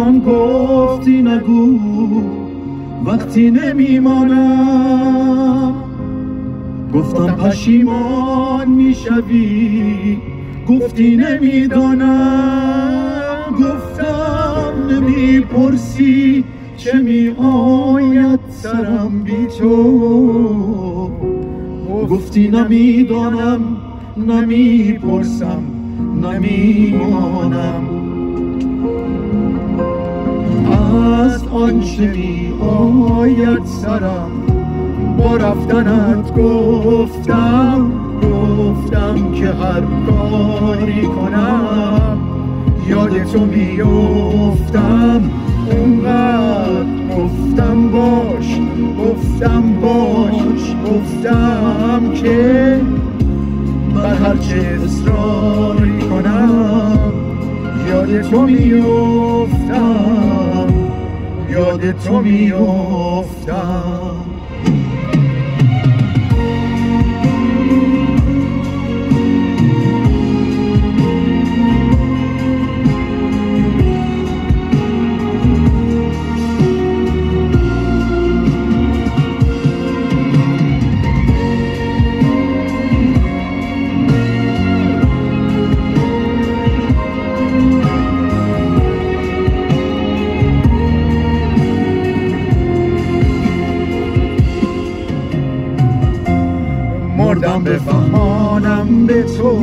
من گفتی نگو وقتی نمیمانم، گفتم پشیمان میشوی گفتی نمیدانم، گفتم نمیپرسی چه میآید سرم بی تو، گفتی نمیدانم نمیپرسم نمیمانم. از آنچه میآید سرم با رفتنت گفتم که هر کاری کنم یاد تو میافتم. اونقدر گفتم باش گفتم که بر هرچه اصراری کنم یاد تو میافتم، یاد تو میافتم. مردم بفهمانم به تو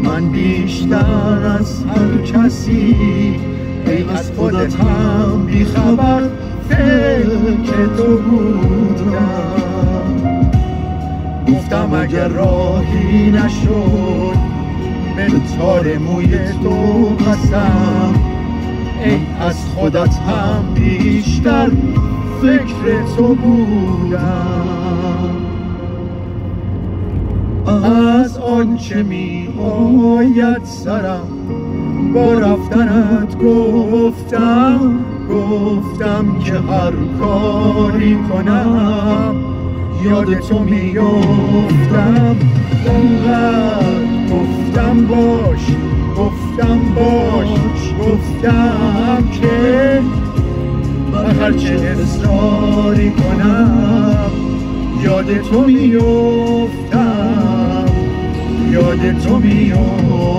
من بیشتر از هر کسی، ای از خودت هم بیخبر فکر تو بودم. گفتم اگر راهی نشد به تار موی تو قسم، ای از خودت هم بیشتر فکر تو بودم. از آنچه می آید سرم با رفتنت گفتم که هر کاری کنم یاد تو میافتم. اونقدر گفتم باش گفتم که من هرچه اصراری کنم یاد تو میافتم، یاد تو میافتم.